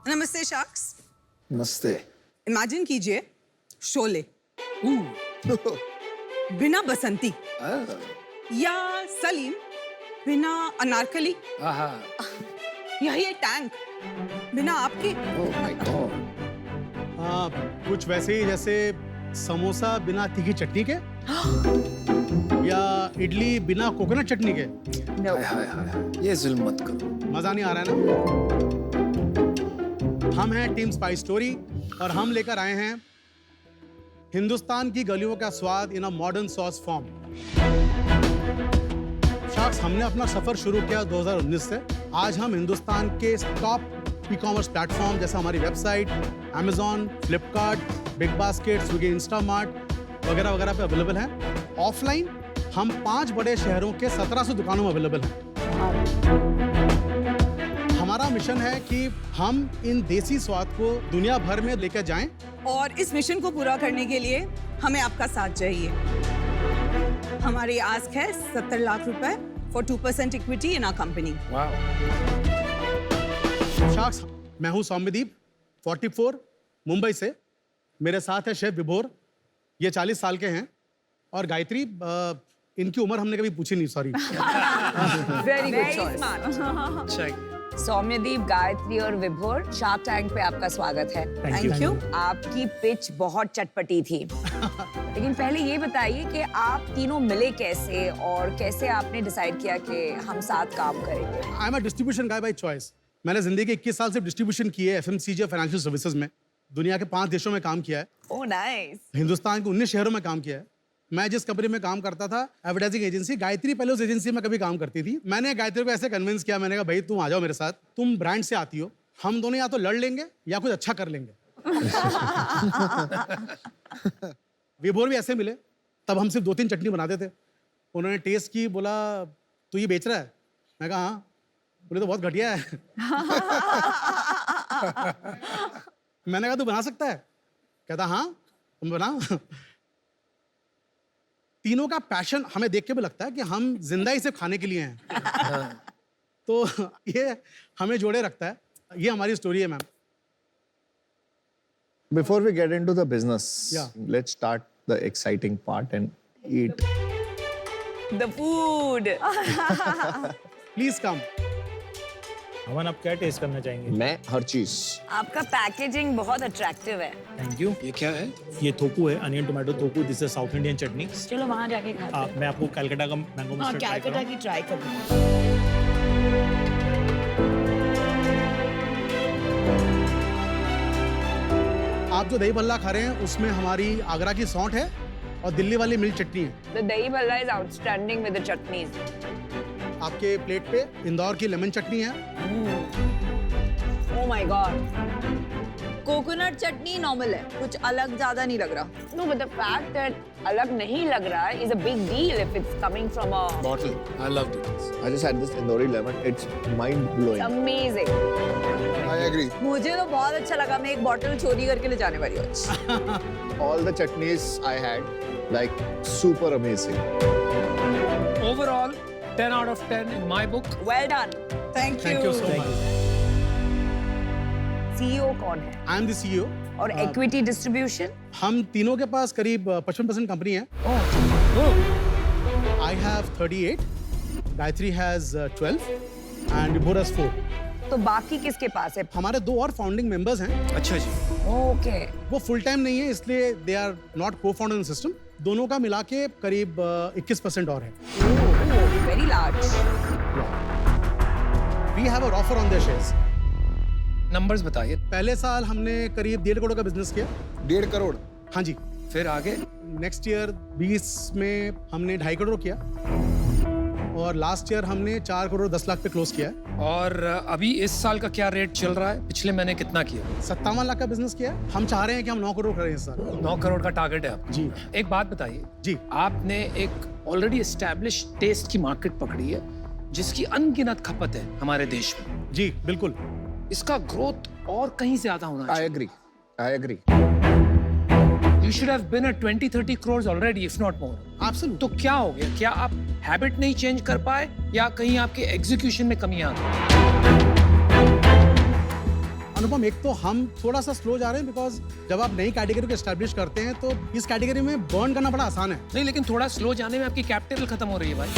नमस्ते शख्स। नमस्ते। इमेजिन कीजिए शोले बिना बसंती या सलीम बिना अनारकली या ये टैंक बिना आपके। Oh my God. कुछ वैसे ही जैसे समोसा बिना तीखी चटनी के या इडली बिना कोकोनट चटनी के। हाय हाय हाय, ये जुल्म मत करो। मजा नहीं आ रहा है ना? हम हैं टीम स्पाइस स्टोरी और हम लेकर आए हैं हिंदुस्तान की गलियों का स्वाद इन अ मॉडर्न सॉस फॉर्म। शख्स, हमने अपना सफर शुरू किया 2019 से। आज हम हिंदुस्तान के टॉप ई कॉमर्स प्लेटफॉर्म जैसे हमारी website, Amazon, Flipkart, big basket, Swiggy, Instamart वगैरह वगैरह पे अवेलेबल हैं। ऑफलाइन हम 5 बड़े शहरों के 1700 दुकानों में अवेलेबल हैं। हमारा मिशन है कि हम इन देसी स्वाद को दुनिया भर में लेकर जाएं। और इस मिशन को पूरा करने के लिए हमें आपका साथ चाहिए। हमारी आस्क है 70 लाख रुपए for 2% equity in our company. शख्स, मैं हूं सौम्यदीप, 44, मुंबई से। मेरे साथ है शेफ विभोर, ये 40 साल के हैं। और गायत्री, इनकी उम्र हमने कभी पूछी नहीं, sorry. Very good choice. Soumyadeep, Gayatri और विभोर, शार्क टैंक पे आपका स्वागत है। Thank you. आपकी पिच बहुत चटपटी थी। लेकिन पहले ये बताइए कि आप तीनों मिले कैसे और कैसे आपने डिसाइड किया कि हम साथ काम करेंगे। I am a distribution guy by choice. मैंने जिंदगी के 21 साल से डिस्ट्रीब्यूशन की है, FMCG और फाइनेंशियल सर्विसेज में। दुनिया के 5 देशों में काम किया है। Oh nice. हिंदुस्तान के 19 शहरों में काम किया है। मैं जिस कंपनी में काम करता था, एडवर्टाइजिंग एजेंसी, गायत्री पहले उस एजेंसी में कभी काम करती थी। मैंने गायत्री को ऐसे कन्विंस किया, मैंने कहा भाई तुम आ जाओ मेरे साथ, तुम ब्रांड से आती हो, हम दोनों या तो लड़ लेंगे या कुछ अच्छा कर लेंगे। विभोर भी ऐसे मिले, तब हम सिर्फ 2-3 चटनी बनाते थे। उन्होंने टेस्ट की, बोला तू ये बेच रहा है? मैं कहा हाँ। बोले तो बहुत घटिया है। मैंने कहा तू बना सकता है? कहता हाँ तुम बना। तीनों का पैशन हमें देख के भी लगता है कि हम जिंदा ही सिर्फ खाने के लिए हैं। तो ये हमें जोड़े रखता है। ये हमारी स्टोरी है ma'am. Before we get into the business, Yeah. let's start the exciting part and eat. The food. Please come. Aman, आप क्या टेस्ट करना चाहेंगे? मैं हर चीज। आपका पैकेजिंग बहुत अट्रैक्टिव है। Thank you. ये क्या है? ये थोपू है, अनियन टोमेटो थोपू। This is South Indian chutney. चलो वहाँ जाके खाते हैं। मैं आपको कलकत्ता का मैंगो मस्टर्ड ट्राई कैलकाटा कराऊं? की ट्राई करूँ। आप जो दही भल्ला खा रहे हैं उसमें हमारी आगरा की सौंठ है और दिल्ली वाली मिल्क चटनी है। The dahi bhalla is outstanding with the chutneys. आपके प्लेट पे इंदौर की लेमन चटनी है। Oh my God. Coconut chutney normal है, कुछ अलग ज्यादा नहीं लग रहा। No, but the fact that अलग नहीं लग रहा is a big deal if it's coming from a Bottle. I loved it. I just had this Indori lemon. It's mind blowing. amazing. I agree. मुझे तो बहुत अच्छा लगा, मैं एक बॉटल चोरी करके ले जाने वाली हूँ आज। All the chutneys I had, like super amazing. Overall, 10 out of 10 in my book. Well done. Thank thank you so much. CEO कौन है? I am the CEO। और equity distribution? हम तीनों के पास करीब 55% कंपनी है। I have 38, Gayatri has 12 and विभोर has 4। तो बाकी किसके पास है? हमारे 2 और फाउंडिंग मेंबर्स हैं। अच्छा जी। ओके। वो फुल टाइम नहीं है, इसलिए they are not co founder in system. दोनों का मिला के करीब 21% और है। Very large. We have a offer on their shares. Numbers बताइए। पहले साल हमने करीब 1.5 करोड़ का बिजनेस किया। 1.5 करोड़। हाँ जी। फिर आगे नेक्स्ट ईयर 20 में हमने 2.5 करोड़ किया और लास्ट ईयर हमने 4 करोड़ 10 लाख पे क्लोज किया है। और अभी इस साल का क्या रेट चल रहा है? पिछले महीने कितना किया? 57 लाख का बिजनेस किया है। हम चाह रहे हैं कि हम 9 करोड़ करें इस साल। 9 करोड़ का टारगेट है आपका। जी। एक बात बताइए जी। आपने एक ऑलरेडी एस्टैब्लिश टेस्ट की मार्केट पकड़ी है जिसकी अनगिनत खपत है हमारे देश में। जी बिल्कुल। इसका ग्रोथ और कहीं ज्यादा होना I चाहिए। agree. I agree. You should have been at 20-30 crores already, if not more. Absolutely. तो क्या हो गया? क्या आप हैबिट नहीं चेंज कर पाए या कहीं आपके एग्जीक्यूशन में कमी आ गई? अनुपम, एक तो हम थोड़ा सा स्लो जा रहे हैं बिकॉज जब आप नई कैटेगरी को एस्टैब्लिश करते हैं तो इस कैटेगरी में बर्न करना बड़ा आसान है। नहीं, लेकिन थोड़ा स्लो जाने में आपकी कैपिटल खत्म हो रही है भाई।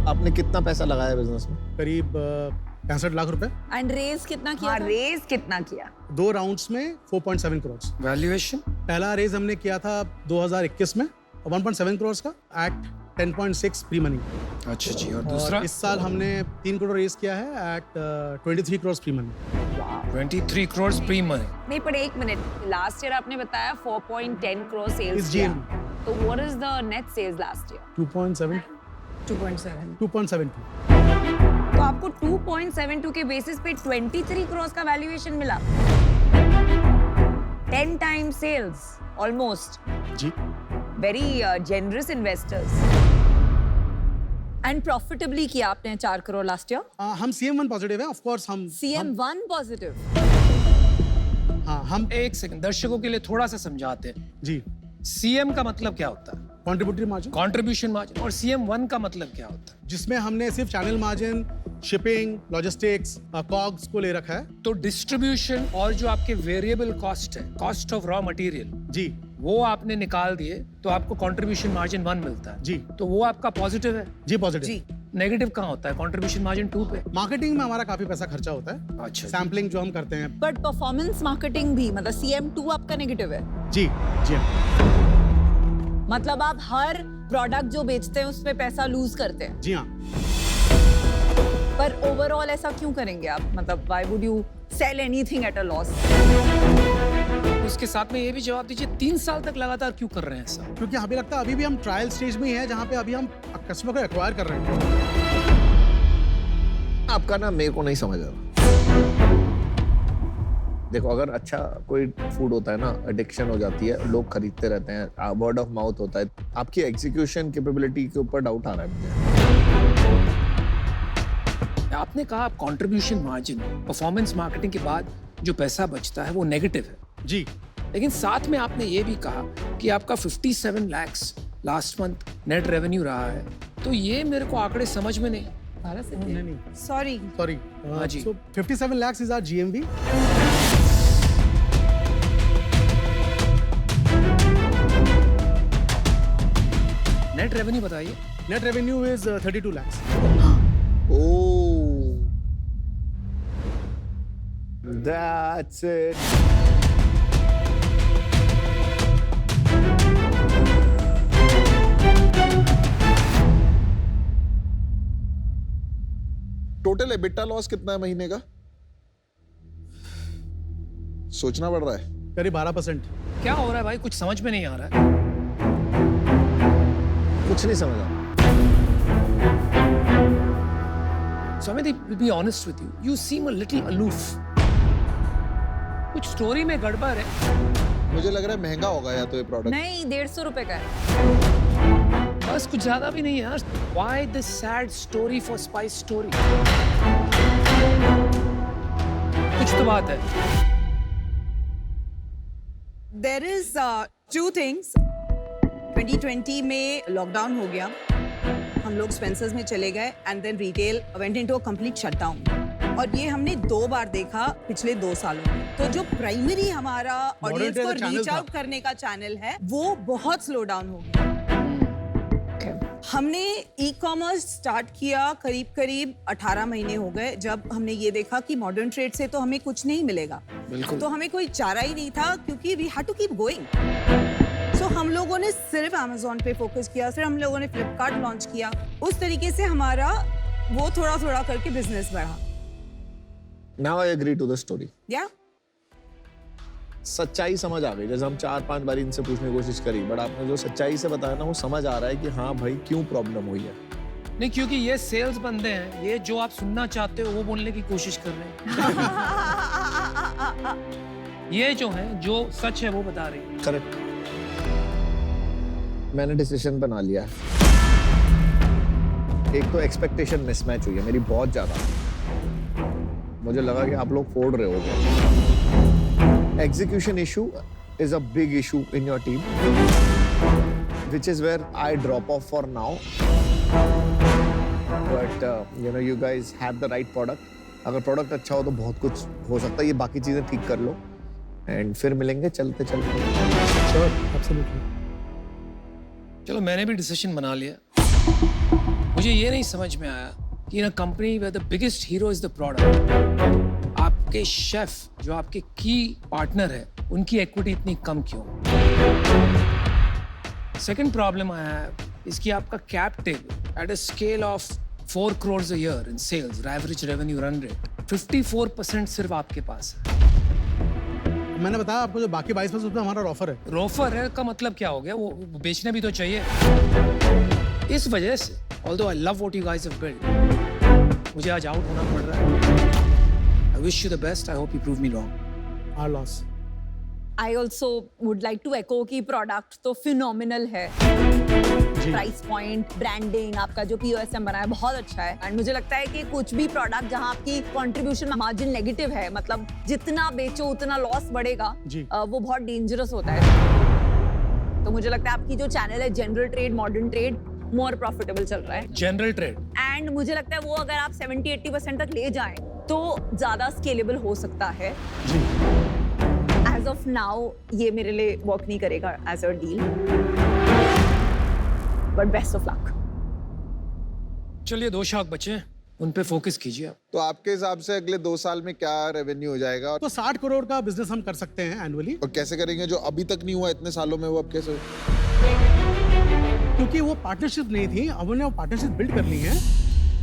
आपने कितना पैसा लगाया बिजनेस में? करीब 65 लाख रुपए। एंड रेज कितना किया हाँ, था? रेज कितना किया? 2 राउंड्स में 4.7 करोड़। वैल्यूएशन? पहला रेज हमने किया था 2021 में 1.7 करोड़ का एट 10.6 प्री मनी। अच्छा जी, और दूसरा? और इस साल हमने 3 करोड़ रेज किया है at 23 crore pre money. 23 crore pre money. नहीं, पर एक मिनट, लास्ट ईयर आपने बताया 4.10 करोड़ सेल्स इस किया, GMV। तो what is the net sales last year? 2.7 2.72। तो आपको 2.72 के बेसिस पे 23 करोड़ का वैल्यूएशन मिला। 10 टाइम्स सेल्स ऑलमोस्ट। जी। Very generous investors. And profitably किया आपने 4 करोड़ लास्ट ईयर। हम CM1 पॉजिटिव है, ऑफ कोर्स हम CM1 पॉजिटिव। हाँ, हम एक सेकंड, दर्शकों के लिए थोड़ा सा समझाते हैं। जी। CM का मतलब क्या होता है? Contributory margin. Contribution margin. और CM1 का मतलब क्या होता है? जिसमें हमने सिर्फ channel margin, shipping, logistics, COGS को ले रखा है। तो डिस्ट्रीब्यूशन और जो आपके वेरिएबल कॉस्ट है, कॉस्ट ऑफ रॉ मटेरियल, जी वो आपने निकाल दिए तो आपको कंट्रीब्यूशन मार्जिन 1 मिलता है। जी। तो वो आपका पॉजिटिव है। जी पॉजिटिव। जी। नेगेटिव कहाँ होता है? कंट्रीब्यूशन मार्जिन 2 पे। मार्केटिंग में हमारा काफी पैसा खर्चा होता है। अच्छा। सैम्पलिंग जो हम करते हैं। बट परफॉर्मेंस मार्केटिंग भी, मतलब CM2 आपका नेगेटिव है। जी जी। मतलब आप हर प्रोडक्ट जो बेचते हैं उसमें पैसा लूज करते हैं। जी हाँ। पर ओवरऑल ऐसा क्यों करेंगे आप? मतलब why would you sell anything at a loss? उसके साथ में ये भी जवाब दीजिए, 3 साल तक लगातार क्यों कर रहे हैं ऐसा? क्योंकि हमें लगता है अभी भी हम ट्रायल स्टेज में ही है, जहाँ पे अभी हम कस्टमर को एक्वायर कर रहे हैं। आपका ना मेरे को नहीं समझ आ रहा। देखो, अगर अच्छा कोई फूड होता है ना, एडिक्शन हो जाती है, लोग खरीदते रहते हैं, वर्ड ऑफ माउथ होता है। आपकी एग्जीक्यूशन कैपेबिलिटी के ऊपर डाउट आ रहा है मुझे। आपने कहा आप कंट्रीब्यूशन मार्जिन, परफॉर्मेंस मार्केटिंग के बाद जो पैसा बचता है वो नेगेटिव है। जी। लेकिन साथ में आपने ये भी कहा कि आपका 57 lakhs last month net revenue रहा है। तो ये मेरे को आंकड़े समझ में नहीं। नहीं, सॉरी सॉरी। हाँ जी। So 57 lakhs is our GMV. Net revenue बताइए। Net revenue is 32 lakhs. Oh, that's it. Total EBITDA loss कितना है महीने का? सोचना पड़ रहा है। करीब 12%। क्या हो रहा है भाई? कुछ समझ में नहीं आ रहा है। कुछ नहीं समझ आ रहा। So Amit, to be honest with you, you seem a little aloof. कुछ स्टोरी में गड़बड़ है। मुझे लग रहा है महंगा होगा या तो ये प्रोडक्ट। नहीं, 150 रुपए का है। बस कुछ ज्यादा भी नहीं है यार। Why this sad story for spice story? कुछ तो बात है। There is 2 things. 2020 में लॉकडाउन हो गया, हम लोग स्पेंसर्स में चले गए and then retail went into a complete shutdown. और ये हमने 2 बार देखा पिछले 2 सालों में। तो जो प्राइमरी हमारा ऑडियंस trade को का channel रीच था। आउट करने का चैनल है, वो बहुत स्लो डाउन हो गया। हमने ई कॉमर्स स्टार्ट किया करीब 18 महीने हो गए, जब हमने ये देखा कि मॉडर्न ट्रेड से तो हमें कुछ नहीं मिलेगा। बिल्कुल। तो हमें कोई चारा ही नहीं था, क्योंकि we had to keep going. So हम लोगों ने सिर्फ Amazon पे फोकस किया, फिर हम लोगों ने फ्लिपकार्ट लॉन्च किया। उस तरीके से हमारा वो थोड़ा करके बिजनेस बढ़ा। Now I agree to the story. या सच्चाई समझ आ गई। जैसे हम 4-5 बार इनसे पूछने की कोशिश करी, बट आपने जो सच्चाई से बताया ना, वो समझ आ रहा है कि हाँ भाई क्यों प्रॉब्लम हुई है। नहीं, क्योंकि ये सेल्स बंदे हैं, ये जो आप सुनना चाहते हो वो बोलने की कोशिश कर रहे हैं। ये जो है, जो सच है वो बता रही है। करेक्ट। मैंने डिसीजन बना लिया है। एक तो एक्सपेक्टेशन मिसमैच हुई है मेरी बहुत ज्यादा। मुझे लगा कि आप लोग फोड़ रहे हो। Execution issue is a big issue in your team, which is where I drop off for now. But you know, you guys have the right product. अगर प्रोडक्ट अच्छा हो तो बहुत कुछ हो सकता है. ये बाकी चीजें ठीक कर लो एंड फिर मिलेंगे चलते चलते. Sure, absolutely. चलो मैंने भी डिसीजन बना लिया. मुझे ये नहीं समझ में आया कि in a company where the biggest hero is the product, आपके शेफ जो आपके की पार्टनर है उनकी इक्विटी इतनी कम क्यों. सेकंड प्रॉब्लम आया है इसकी आपका cap table at a scale of 4 crores a year in sales, average revenue run rate, 54% सिर्फ आपके पास है. मैंने बताया आपको जो बाकी 22% उसमें हमारा ऑफर है. रोफर है का मतलब क्या हो गया, वो बेचने भी तो चाहिए. इस वजह से although I love what you guys have built, मुझे आज आउट होना पड़ रहा है. I wish you the best. I hope you prove me wrong. Our loss. I also would like to echo की प्रोडक्ट तो फिनोमिनल है. प्राइस पॉइंट, ब्रांडिंग, आपका जो POSM बना है बहुत अच्छा है. एंड मुझे लगता है कि कुछ भी प्रोडक्ट जहां आपकी कंट्रीब्यूशन मार्जिन नेगेटिव है, मतलब जितना बेचो उतना लॉस बढ़ेगा, वो बहुत डेंजरस होता है. तो मुझे लगता है आपकी जो चैनल है general trade, modern trade, more profitable चल रहा है. General trade. एंड मुझे लगता है वो अगर आप 70-80% तक ले जाएं तो ज्यादा स्केलेबल हो सकता है. एज ऑफ नाउ ये मेरे लिए वर्क नहीं करेगा as a deal, but best of luck. चलिए 2 शाख बचे हैं, उन पे फोकस कीजिए आप. तो आपके हिसाब से अगले 2 साल में क्या रेवेन्यू हो जाएगा? तो 60 करोड़ का बिजनेस हम कर सकते हैं एनुअली. और कैसे करेंगे जो अभी तक नहीं हुआ इतने सालों में, वो अब कैसे? क्योंकि वो पार्टनरशिप नहीं थी, अब हमने वो पार्टनरशिप बिल्ड कर ली है.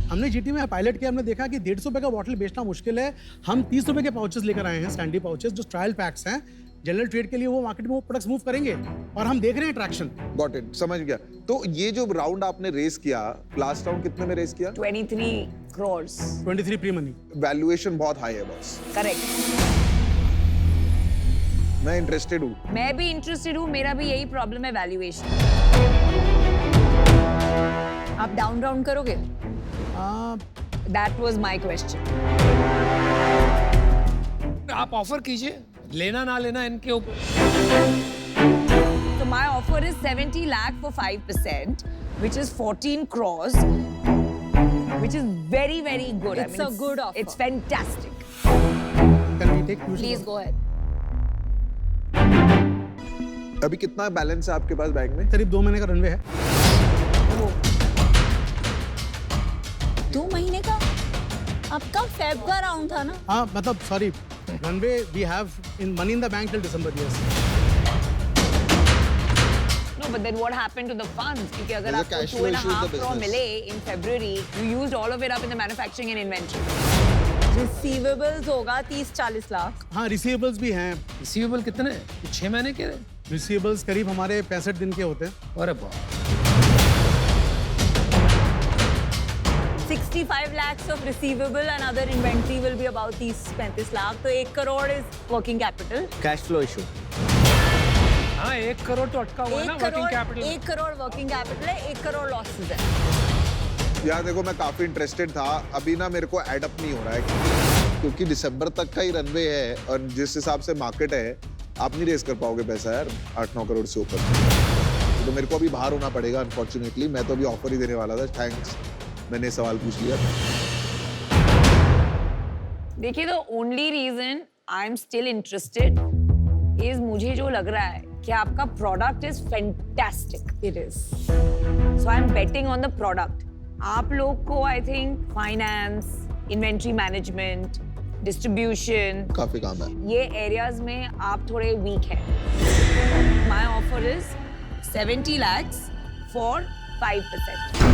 हमने जीटी में पायलट किया, हमने देखा कि 150 रुपए का बॉटल बेचना मुश्किल है. हम 30 रुपए के पाउचेस लेकर आए हैं, स्टैंडी पाउचेस, जो ट्रायल पैक्स हैं. जनरल ट्रेड के लिए वो मार्केट में वो प्रोडक्ट्स मूव करेंगे और हम देख रहे हैं ट्रैक्शन. गॉट इट, समझ गया. तो ये जो राउंड आपने रेस किया, लास्ट राउंड कितने में रेस किया? 23 crores. 23 pre money. वैल्यूएशन बहुत हाई है बॉस. करेक्ट. मैं इंटरेस्टेड हूँ. मैं भी इंटरेस्टेड हूँ, मेरा भी यही प्रॉब्लम है, वैल्यूएशन. आप डाउन राउंड करोगे? That was my question. आप ऑफर कीजिए, लेना ना लेना इनके ऊपर. So my offer is 70 lakh for 5%, which is 14 crores, which is very, very good. It's a good offer. It's fantastic. Can we take two? Please go ahead. अभी कितना balance है आपके पास बैंक में? करीब 2 महीने का रनवे है. 2 महीने का? आपका फेब का राउंड था ना? हाँ, मतलब sorry, runway we have in money in the bank till December. Yes. No, but then what happened to the funds? क्योंकि अगर There's a आपको cash flow issue in the 2.5 crore business. मिले in February, you used all of it up in the manufacturing and inventory. Receivables होगा 30-40 लाख. हाँ, receivables भी हैं. Receivable कितने हैं? 6 महीने के रहे. रिसीवेबल्स करीब हमारे 65 दिन के होते हैं. अरे बाप. 65 lakhs of receivable and other inventory will be about 30-35 lakh. तो 1 crore is working capital. Cash flow issue. हाँ, 1 करोड़ तो अटका हुआ है ना working capital. 1 crore working capital है, 1 crore losses है. यार देखो, मैं काफी इंटरेस्टेड था. अभी ना मेरे को एड अप नहीं हो रहा है, क्योंकि दिसंबर तक का ही रनवे है और जिस हिसाब से मार्केट है, आप नहीं रेस कर पाओगे पैसा यार 8-9 करोड़ से ऊपर. तो मेरे को अभी बाहर होना पड़ेगा अनफॉर्चुनेटली. मैं तो अभी ऑफर ही देने वाला था. थैंक्स, मैंने सवाल पूछ लिया. देखिए, the only reason I'm still interested is मुझे जो लग रहा है कि आपका product is fantastic. It is. So I'm betting on the product. आप लोग को I think finance, inventory management, distribution, काफी काम है. ये areas में आप थोड़े weak हैं. My offer is 70 lakhs for 5%.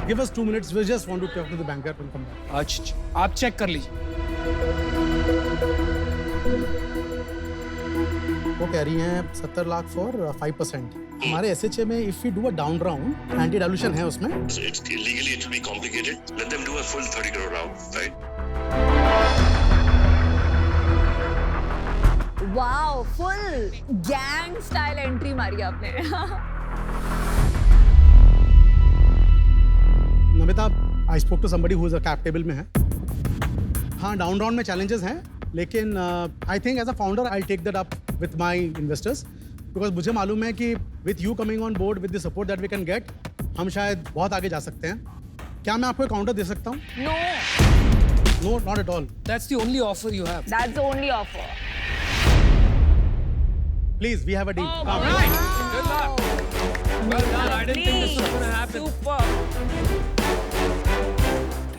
Give us 2 minutes. We just want to talk to the banker and come back. अच्छा, आप चेक कर लीजिए. वो कह रही हैं 70 लाख फॉर 5%. हमारे एसएचए में if we do a down round, anti dilution है उसमें. So it's legally it will be complicated. Let them do a full 30 crore round, right? Wow, full gang style entry मारी आपने. Namita, I spoke to somebody who is a cap table में है. हाँ, down round में challenges हैं, लेकिन I think as a founder I take that up with my investors. Because मुझे मालूम है कि with you coming on board with the support that we can get, हम शायद बहुत आगे जा सकते हैं. क्या मैं आपको एक काउंटर दे सकता हूँ? No, no, not at all. That's the only offer you have. that's the only offer. Please, we have a deal. All right. Good luck. Well done. I didn't think this was going to happen. Super.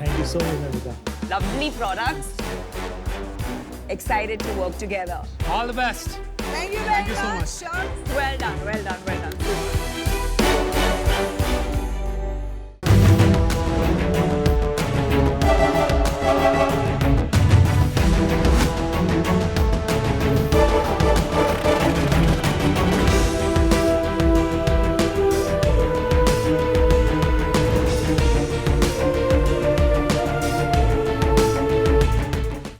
Thank you so much Namita. Lovely products. Excited to work together. All the best. Thank you very you so much. Sure. Well done, well done, well done.